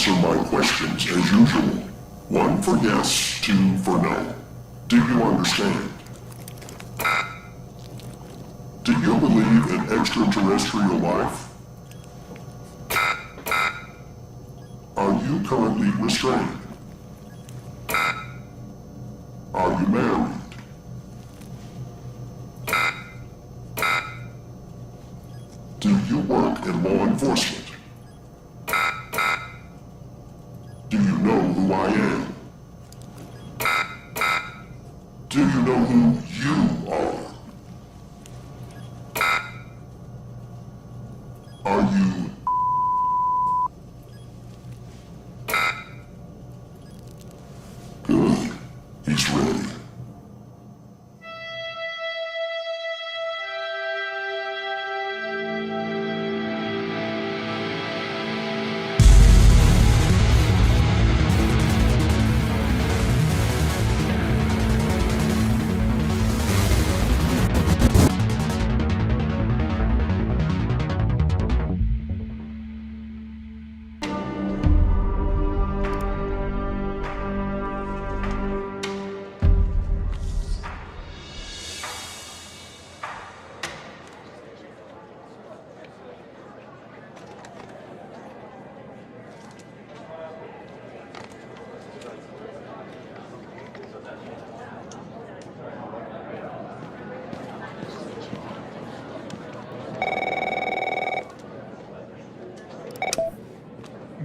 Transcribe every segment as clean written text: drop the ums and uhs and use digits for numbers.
answer my questions as usual. 1 for yes, 2 for no. Do you understand? Do you believe in extraterrestrial life? Are you currently restrained? Are you married? Do you work in law enforcement? Do you know who I am? Do you know who you are? Are you... Good. He's ready.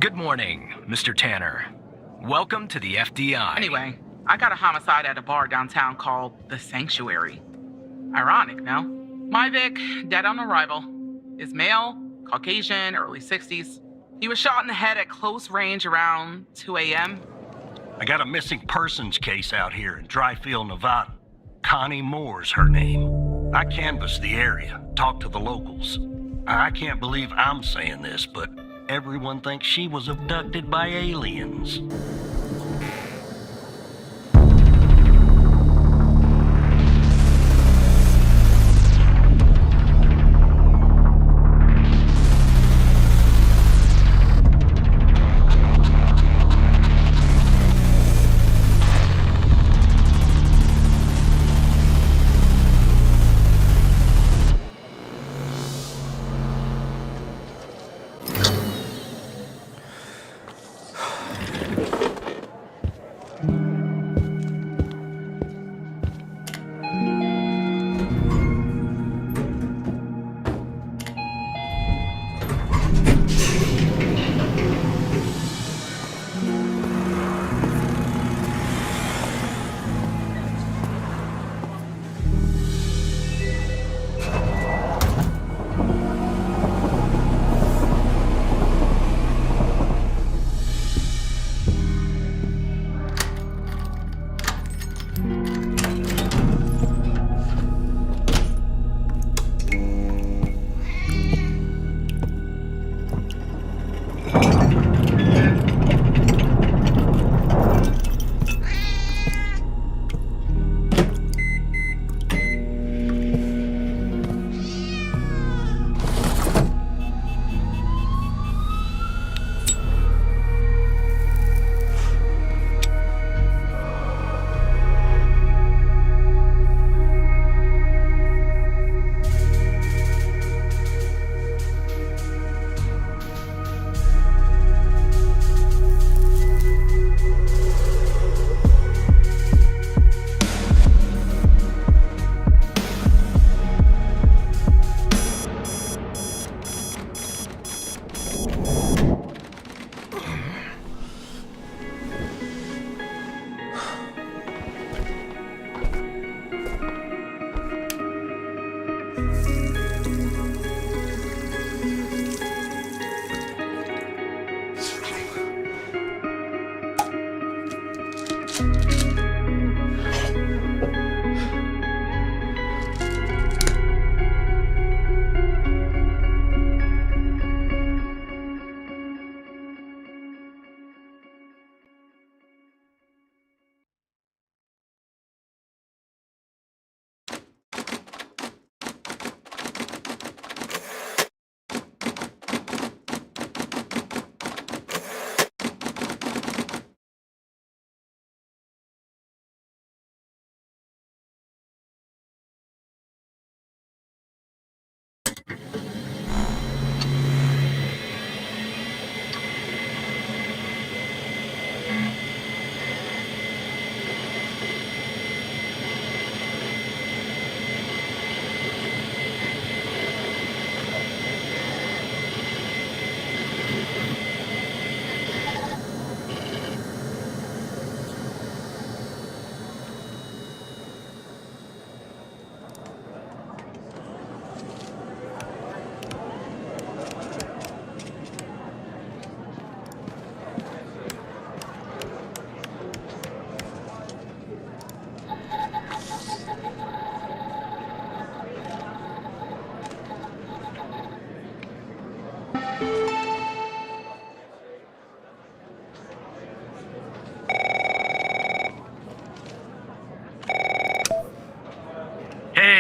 Good morning, Mr. Tanner. Welcome to the FDI. Anyway, I got a homicide at a bar downtown called The Sanctuary. Ironic, no? My Vic, dead on arrival, is male, Caucasian, early 60s. He was shot in the head at close range around 2 a.m. I got a missing persons case out here in Dryfield, Nevada. Connie Moore's her name. I canvassed the area, talked to the locals. I can't believe I'm saying this, but everyone thinks she was abducted by aliens.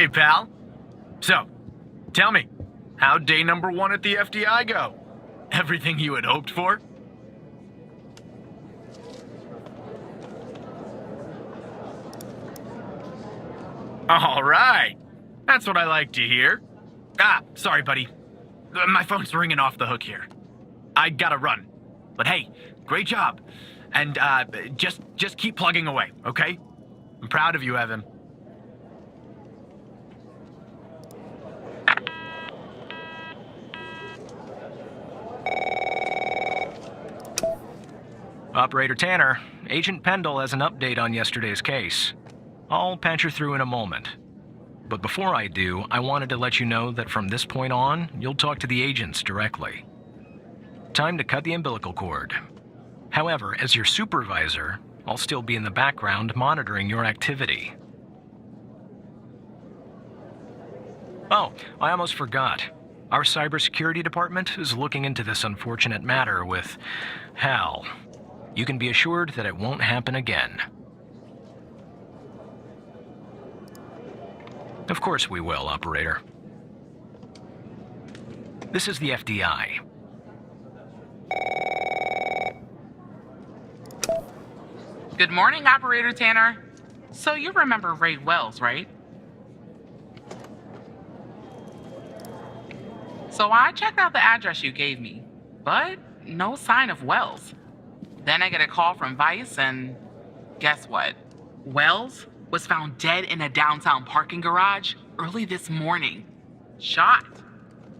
Hey, pal. So, tell me, how'd day number 1 at the FDI go? Everything you had hoped for? All right. That's what I like to hear. Sorry, buddy. My phone's ringing off the hook here. I gotta run. But hey, great job. And just keep plugging away, okay? I'm proud of you, Evan. Operator Tanner, Agent Pendle has an update on yesterday's case. I'll patch her through in a moment. But before I do, I wanted to let you know that from this point on, you'll talk to the agents directly. Time to cut the umbilical cord. However, as your supervisor, I'll still be in the background monitoring your activity. Oh, I almost forgot. Our cybersecurity department is looking into this unfortunate matter with Hal. You can be assured that it won't happen again. Of course we will, Operator. This is the FDI. Good morning, Operator Tanner. So you remember Ray Wells, right? So I checked out the address you gave me, but no sign of Wells. Then I get a call from Vice, and guess what? Wells was found dead in a downtown parking garage early this morning. Shot.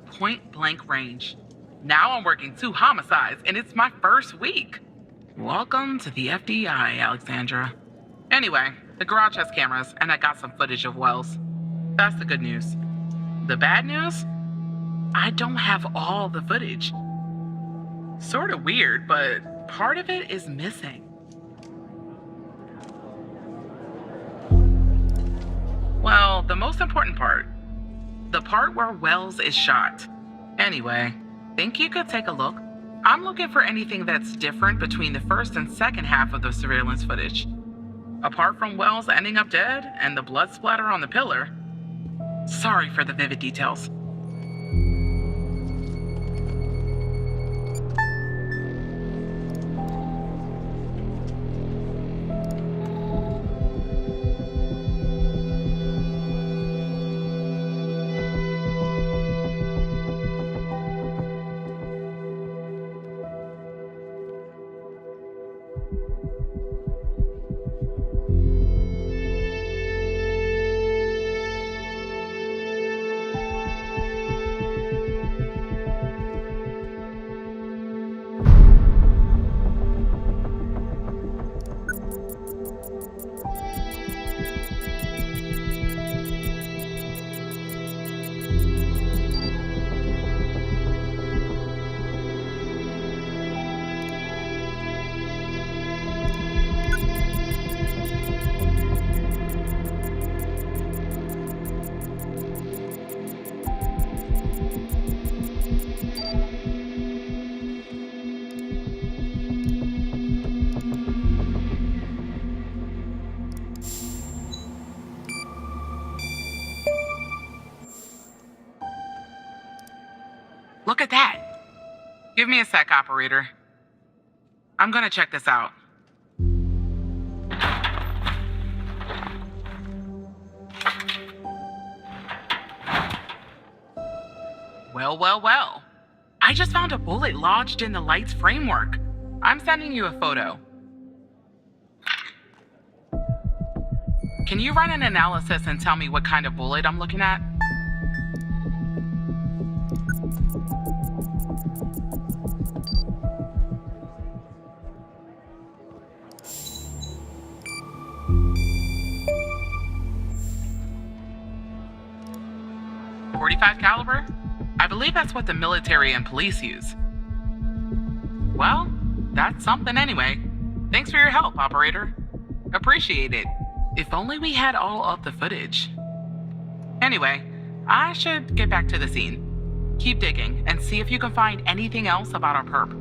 Point blank range. Now I'm working 2 homicides, and it's my first week. Welcome to the FDI, Alexandra. Anyway, the garage has cameras, and I got some footage of Wells. That's the good news. The bad news? I don't have all the footage. Sort of weird, but part of it is missing. Well, the most important part. The part where Wells is shot. Anyway, think you could take a look? I'm looking for anything that's different between the first and second half of the surveillance footage. Apart from Wells ending up dead and the blood splatter on the pillar. Sorry for the vivid details. Look at that. Give me a sec, Operator. I'm gonna check this out. Well. I just found a bullet lodged in the light's framework. I'm sending you a photo. Can you run an analysis and tell me what kind of bullet I'm looking at? .45 caliber? I believe that's what the military and police use. Well, that's something anyway. Thanks for your help, Operator. Appreciate it. If only we had all of the footage. Anyway, I should get back to the scene. Keep digging and see if you can find anything else about our perp.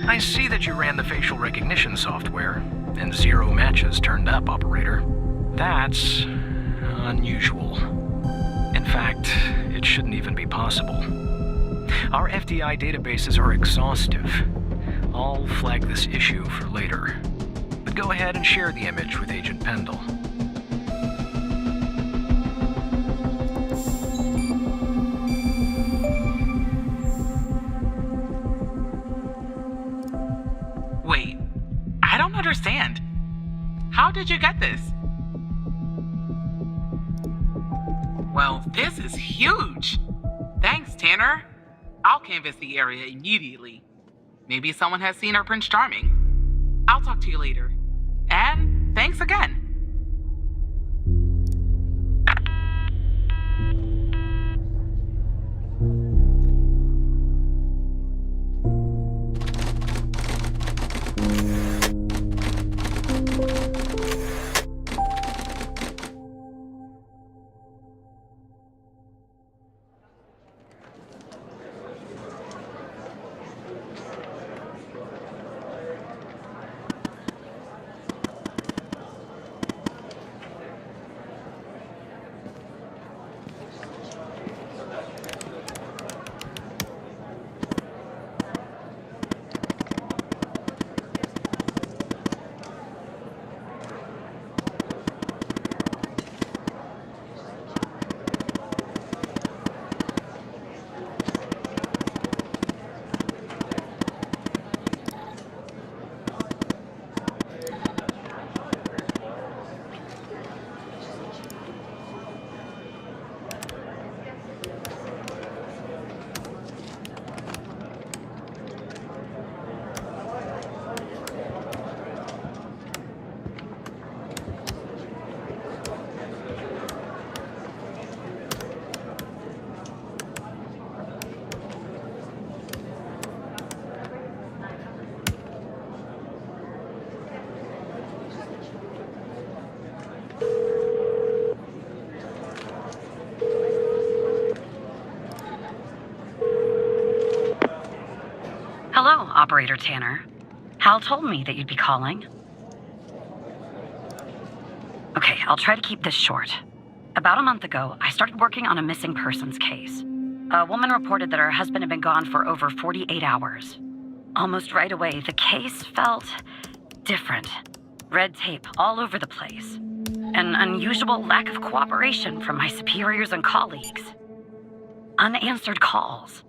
I see that you ran the facial recognition software, and 0 matches turned up, Operator. That's unusual. In fact, it shouldn't even be possible. Our FDI databases are exhaustive. I'll flag this issue for later. But go ahead and share the image with Agent Pendle. Wait, I don't understand. How did you get this? Well, this is huge. Thanks, Tanner. I'll canvass the area immediately. Maybe someone has seen our Prince Charming. I'll talk to you later. And thanks again. Hello, Operator Tanner. Hal told me that you'd be calling. Okay, I'll try to keep this short. About a month ago, I started working on a missing persons case. A woman reported that her husband had been gone for over 48 hours. Almost right away, the case felt different. Red tape all over the place. An unusual lack of cooperation from my superiors and colleagues. Unanswered calls.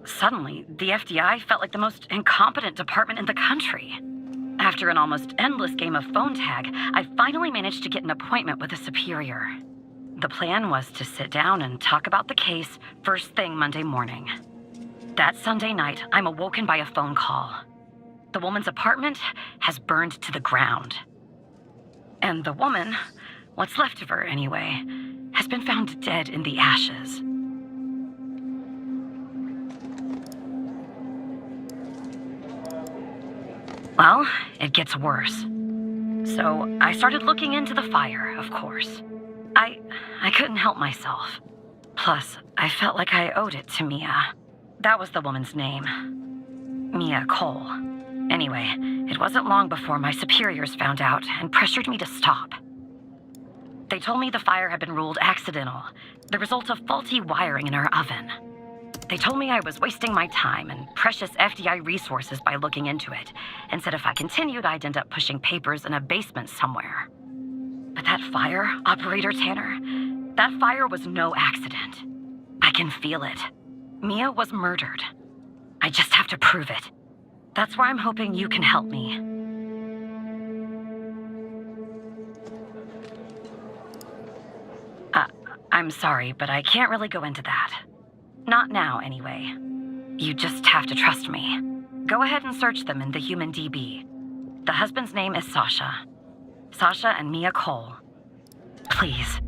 Suddenly, the FDI felt like the most incompetent department in the country. After an almost endless game of phone tag, I finally managed to get an appointment with a superior. The plan was to sit down and talk about the case first thing Monday morning. That Sunday night, I'm awoken by a phone call. The woman's apartment has burned to the ground. And the woman, what's left of her anyway, has been found dead in the ashes. Well, it gets worse. So I started looking into the fire, of course. I couldn't help myself. Plus, I felt like I owed it to Mia. That was the woman's name. Mia Cole. Anyway, it wasn't long before my superiors found out and pressured me to stop. They told me the fire had been ruled accidental, the result of faulty wiring in our oven. They told me I was wasting my time and precious FDI resources by looking into it, and said if I continued, I'd end up pushing papers in a basement somewhere. But that fire, Operator Tanner, that fire was no accident. I can feel it. Mia was murdered. I just have to prove it. That's where I'm hoping you can help me. I'm sorry, but I can't really go into that. Not now, anyway. You just have to trust me. Go ahead and search them in the Human DB. The husband's name is Sasha. Sasha and Mia Cole. Please.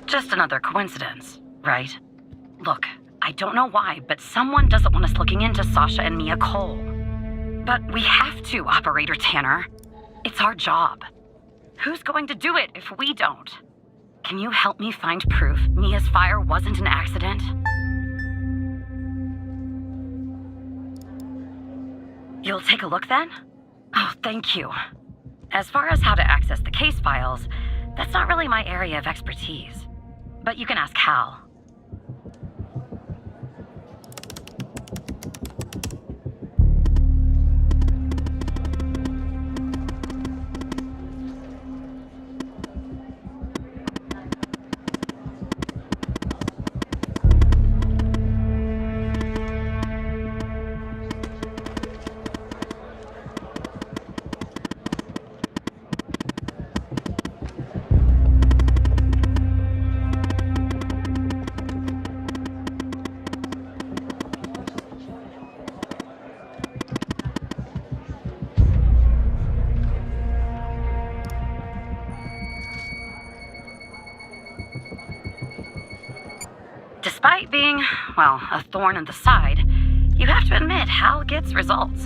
Just another coincidence, right? Look, I don't know why, but someone doesn't want us looking into Sasha and Mia Cole. But we have to, Operator Tanner. It's our job. Who's going to do it if we don't? Can you help me find proof Mia's fire wasn't an accident? You'll take a look then? Oh, thank you. As far as how to access the case files, that's not really my area of expertise. But you can ask Hal. Despite being, well, a thorn in the side, you have to admit Hal gets results.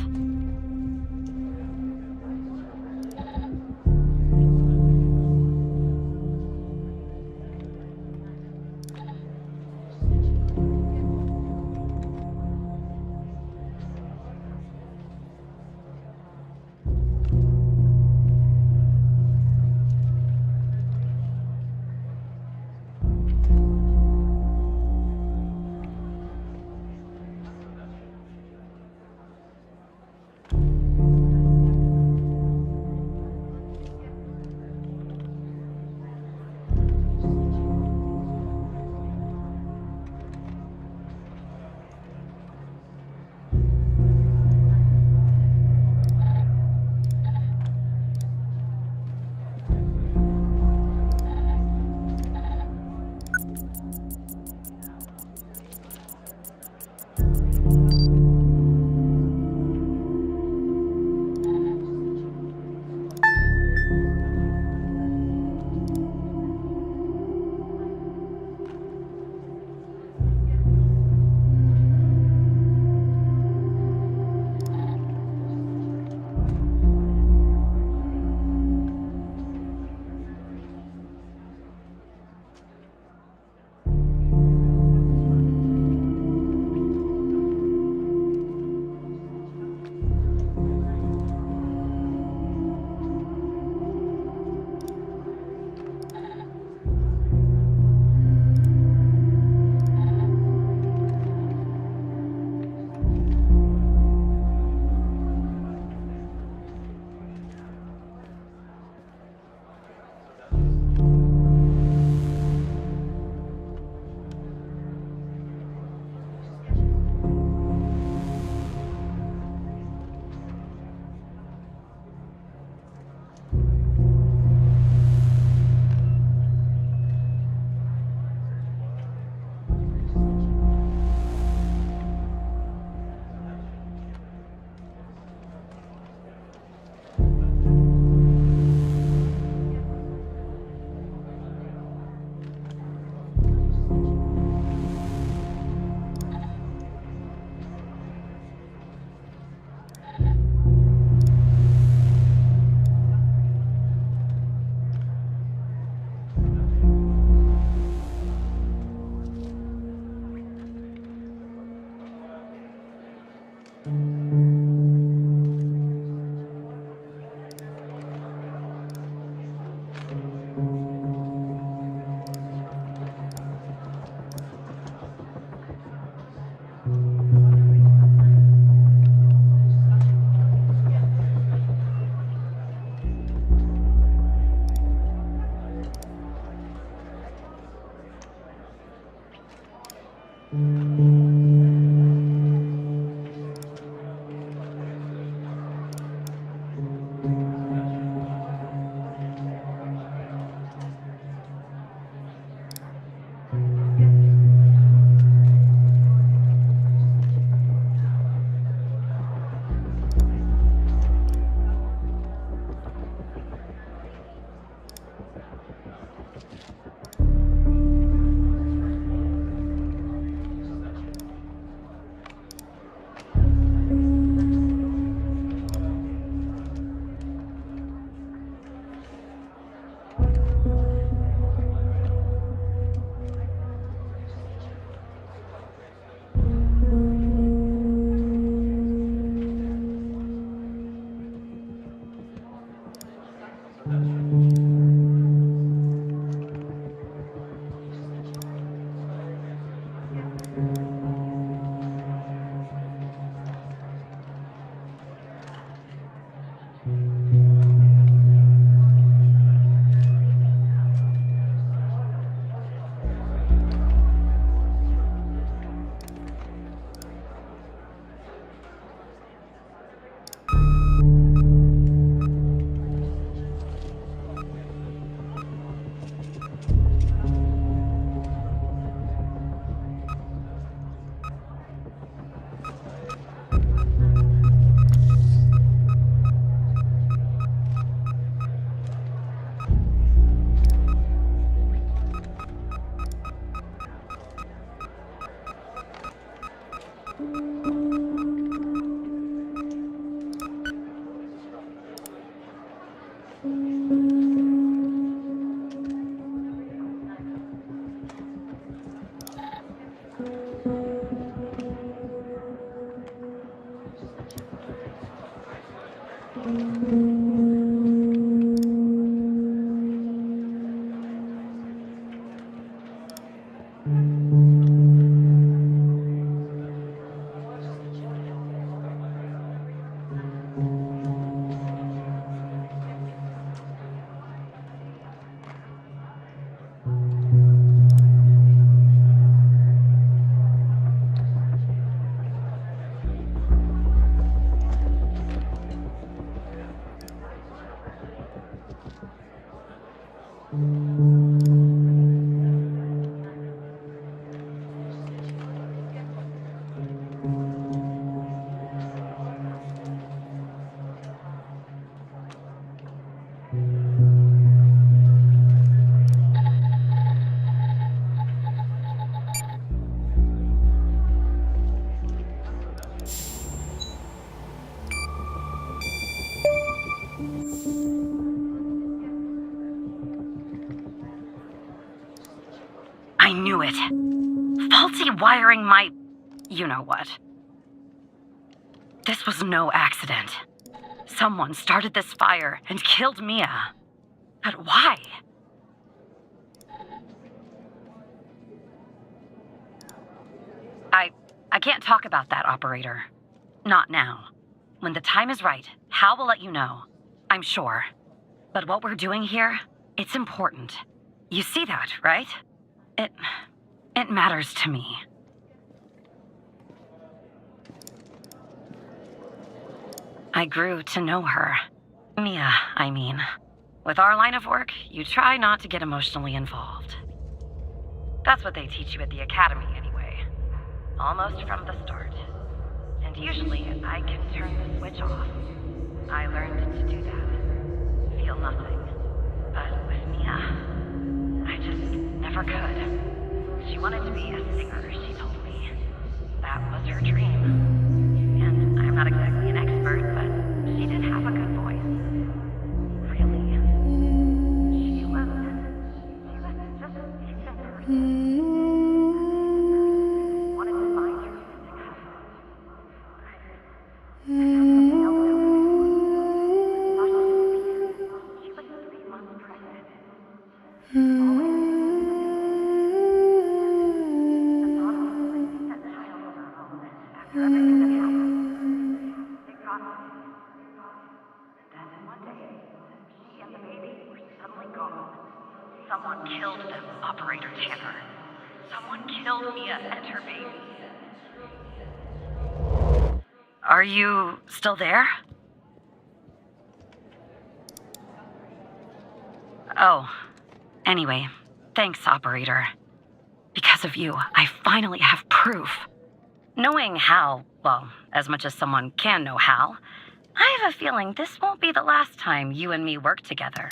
I knew it. Faulty wiring my... you know what. This was no accident. Someone started this fire and killed Mia. But why? I can't talk about that, operator. Not now. When the time is right, Hal will let you know. I'm sure. But what we're doing here, it's important. You see that, right? It matters to me. I grew to know her. Mia, I mean. With our line of work, you try not to get emotionally involved. That's what they teach you at the academy, anyway. Almost from the start. And usually, I can turn the switch off. I learned to do that. Feel nothing. But with Mia, I just never could. She wanted to be a singer, she told me. That was her dream. And I'm not exactly an expert, but she did have a good voice. Really. She was just a decent person. Wanted to find her music husband. Something else she was 3 months pregnant. Someone killed them, Operator Tanner. Someone killed Mia and her baby. Are you still there? Oh, anyway, thanks, Operator. Because of you, I finally have proof. Knowing Hal, well, as much as someone can know Hal, I have a feeling this won't be the last time you and me work together.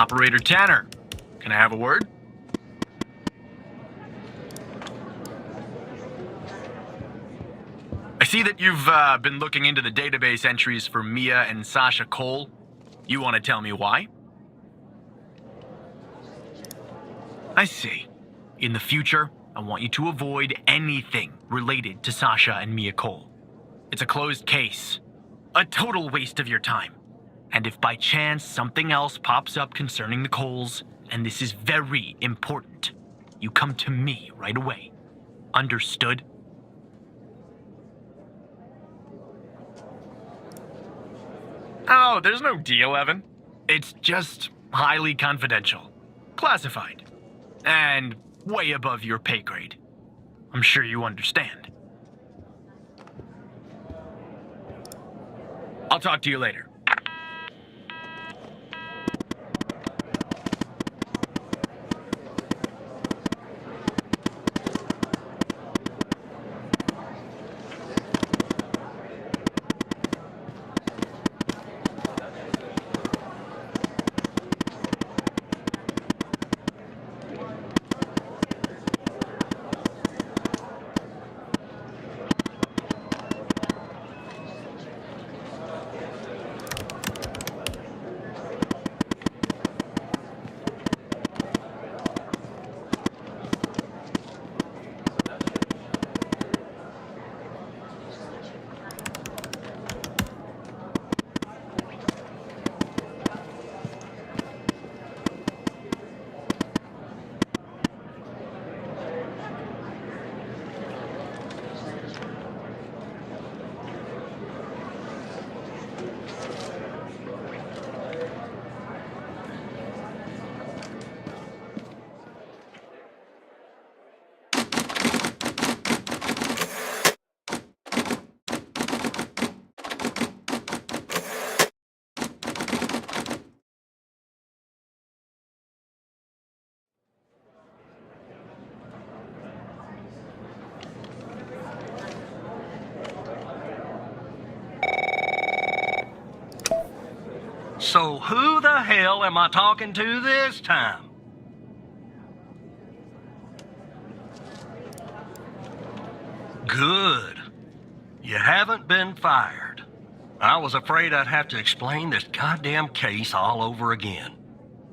Operator Tanner, can I have a word? I see that you've been looking into the database entries for Mia and Sasha Cole. You want to tell me why? I see. In the future, I want you to avoid anything related to Sasha and Mia Cole. It's a closed case. A total waste of your time. And if by chance something else pops up concerning the Coles, and this is very important, you come to me right away. Understood? Oh, there's no deal, Evan. It's just highly confidential. Classified. And way above your pay grade. I'm sure you understand. I'll talk to you later. So who the hell am I talking to this time? Good. You haven't been fired. I was afraid I'd have to explain this goddamn case all over again.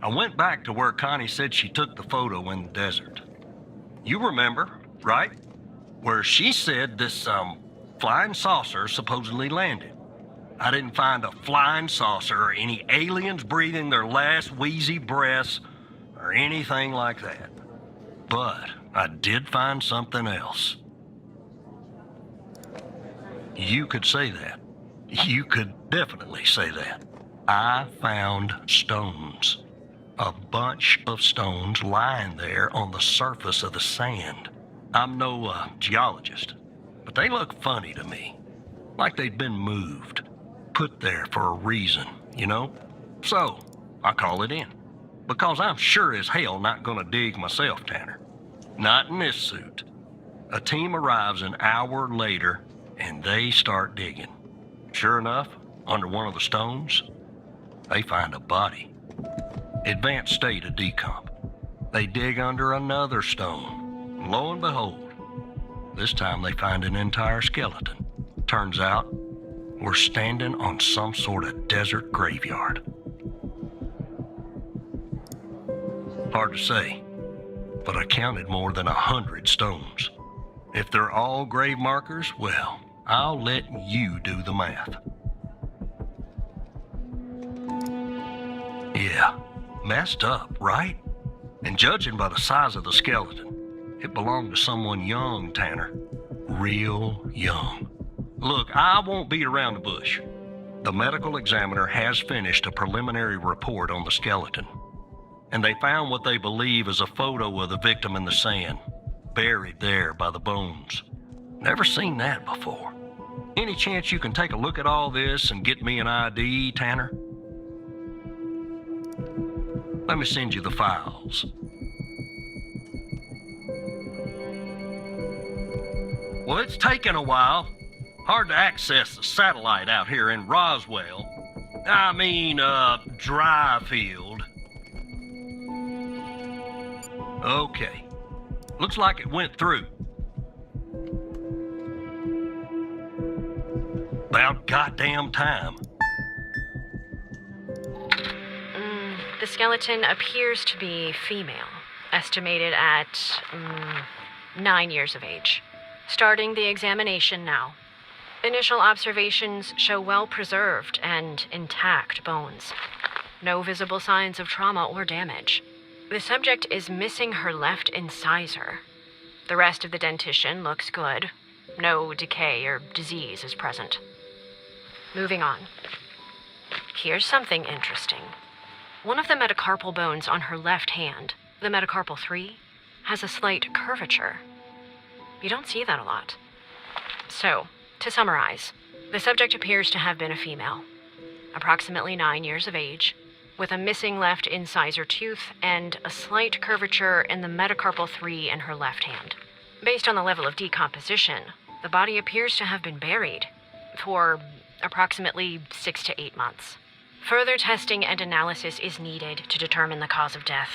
I went back to where Connie said she took the photo in the desert. You remember, right? Where she said this, flying saucer supposedly landed. I didn't find a flying saucer or any aliens breathing their last wheezy breaths or anything like that. But I did find something else. You could say that. You could definitely say that. I found stones. A bunch of stones lying there on the surface of the sand. I'm no geologist, but they look funny to me. Like they'd been moved. Put there for a reason, you know? So, I call it in. Because I'm sure as hell not gonna dig myself, Tanner. Not in this suit. A team arrives an hour later, and they start digging. Sure enough, under one of the stones, they find a body. Advanced state of decomp. They dig under another stone. And lo and behold, this time they find an entire skeleton. Turns out, we're standing on some sort of desert graveyard. Hard to say, but I counted more than 100 stones. If they're all grave markers, well, I'll let you do the math. Yeah, messed up, right? And judging by the size of the skeleton, it belonged to someone young, Tanner. Real young. Look, I won't beat around the bush. The medical examiner has finished a preliminary report on the skeleton, and they found what they believe is a photo of the victim in the sand, buried there by the bones. Never seen that before. Any chance you can take a look at all this and get me an ID, Tanner? Let me send you the files. Well, it's taken a while. Hard to access the satellite out here in Roswell. Dryfield. Okay. Looks like it went through. About goddamn time. The skeleton appears to be female, estimated at 9 years of age. Starting the examination now. Initial observations show well-preserved and intact bones. No visible signs of trauma or damage. The subject is missing her left incisor. The rest of the dentition looks good. No decay or disease is present. Moving on. Here's something interesting. One of the metacarpal bones on her left hand, the metacarpal 3, has a slight curvature. You don't see that a lot. So, to summarize, the subject appears to have been a female, approximately 9 years of age, with a missing left incisor tooth and a slight curvature in the metacarpal 3 in her left hand. Based on the level of decomposition, the body appears to have been buried for approximately 6 to 8 months. Further testing and analysis is needed to determine the cause of death.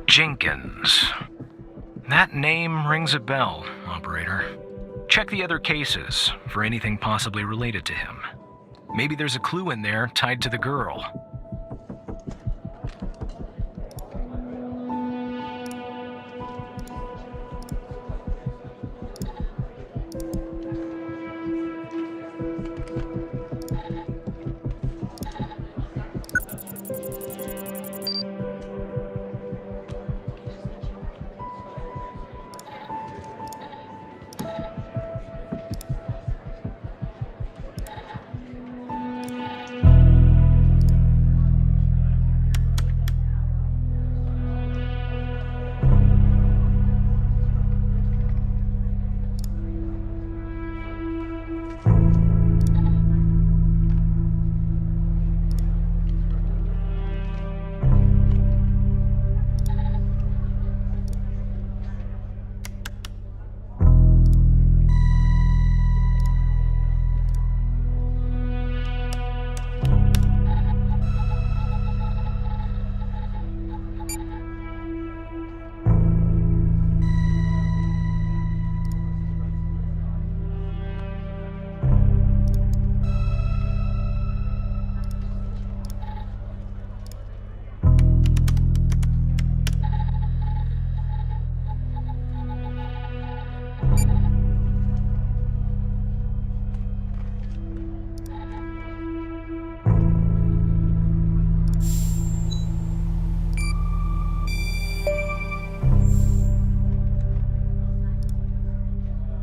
Jenkins. That name rings a bell, operator. Check the other cases for anything possibly related to him. Maybe there's a clue in there tied to the girl.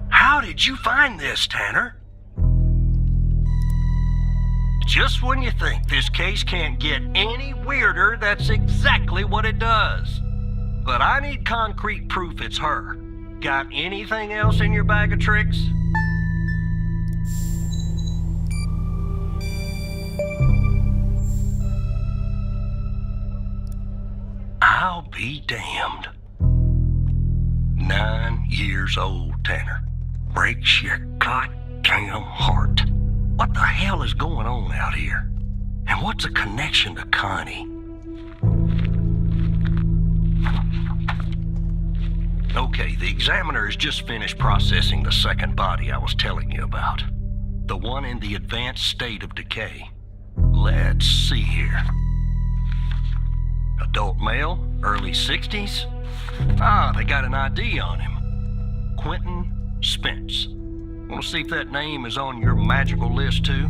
How did you find this, Tanner? Just when you think this case can't get any weirder, that's exactly what it does. But I need concrete proof it's her. Got anything else in your bag of tricks? I'll be damned. 9 years old, Tanner. Breaks your goddamn heart. What the hell is going on out here? And what's a connection to Connie? Okay, the examiner has just finished processing the second body I was telling you about. The one in the advanced state of decay. Let's see here. Adult male, early 60s. Ah, they got an ID on him. Quentin Spence. Want to see if that name is on your magical list too?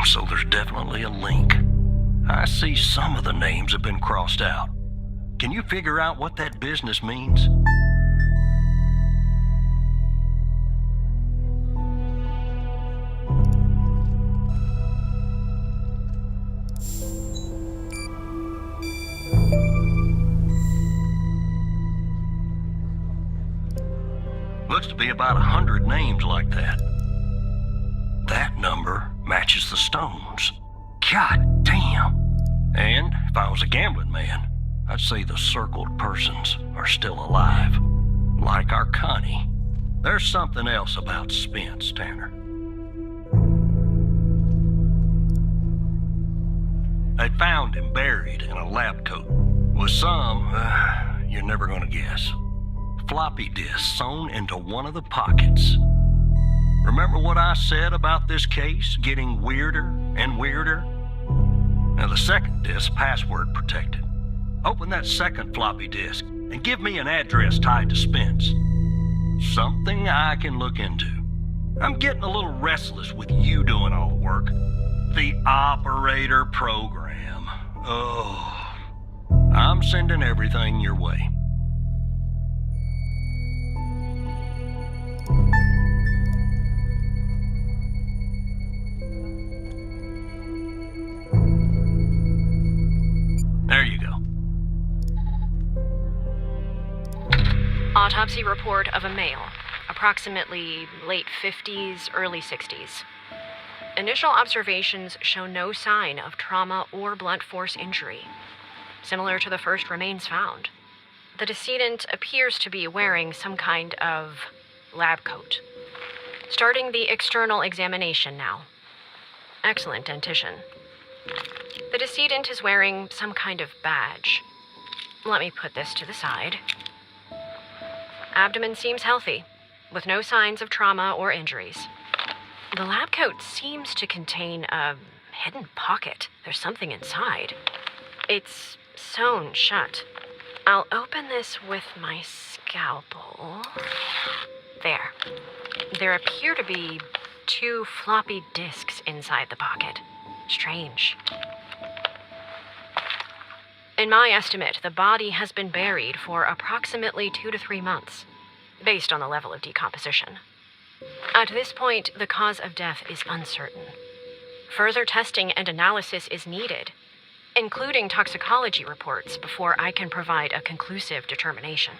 So there's definitely a link. I see some of the names have been crossed out. Can you figure out what that business means? Looks to be about 100 names like that. That number matches the stones. God damn. And if I was a gambling man, I'd say the circled persons are still alive. Like our Connie. There's something else about Spence, Tanner. They found him buried in a lab coat with some, you're never gonna guess, floppy disks sewn into one of the pockets. Remember what I said about this case getting weirder and weirder? Now the second disk password protected. Open that second floppy disk and give me an address tied to Spence. Something I can look into. I'm getting a little restless with you doing all the work. The operator program. Oh, I'm sending everything your way. There you go. Autopsy report of a male, approximately late 50s, early 60s. Initial observations show no sign of trauma or blunt force injury, similar to the first remains found. The decedent appears to be wearing some kind of lab coat. Starting the external examination now. Excellent dentition. The decedent is wearing some kind of badge. Let me put this to the side. Abdomen seems healthy, with no signs of trauma or injuries. The lab coat seems to contain a hidden pocket. There's something inside. It's sewn shut. I'll open this with my scalpel. There. There appear to be 2 floppy disks inside the pocket. Strange. In my estimate, the body has been buried for approximately 2 to 3 months, based on the level of decomposition. At this point, the cause of death is uncertain. Further testing and analysis is needed, including toxicology reports, before I can provide a conclusive determination.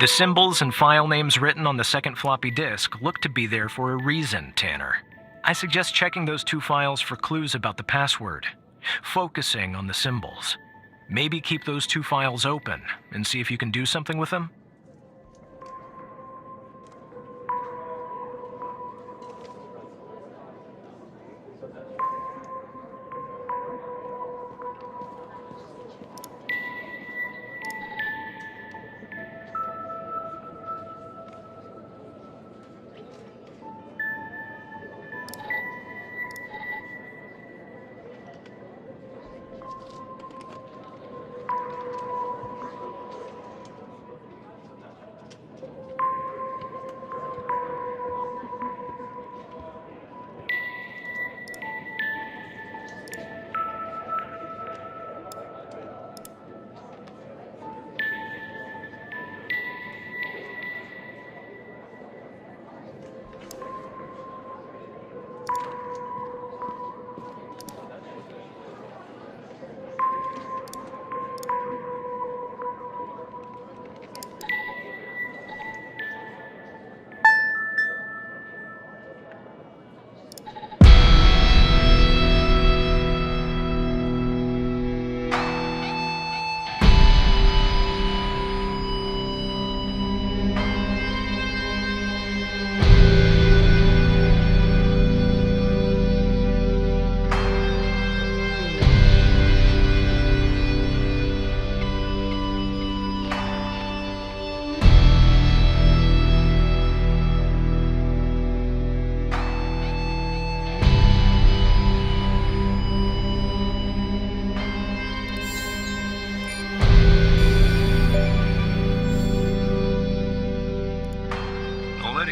The symbols and file names written on the second floppy disk look to be there for a reason, Tanner. I suggest checking those 2 files for clues about the password, focusing on the symbols. Maybe keep those 2 files open and see if you can do something with them.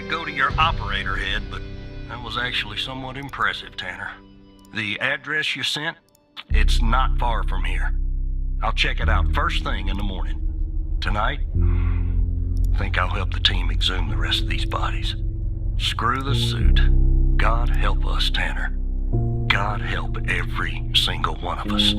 Go to your operator head, but that was actually somewhat impressive, Tanner. The address you sent, it's not far from here. I'll check it out first thing in the morning. Tonight, I think I'll help the team exhume the rest of these bodies. Screw the suit. God help us, Tanner. God help every single one of us.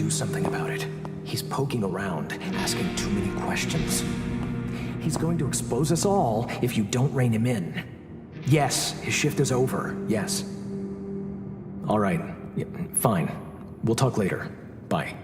Something about it. He's poking around, asking too many questions. He's going to expose us all if you don't rein him in. Yes, his shift is over. Yes. All right. Yeah, fine. We'll talk later. Bye.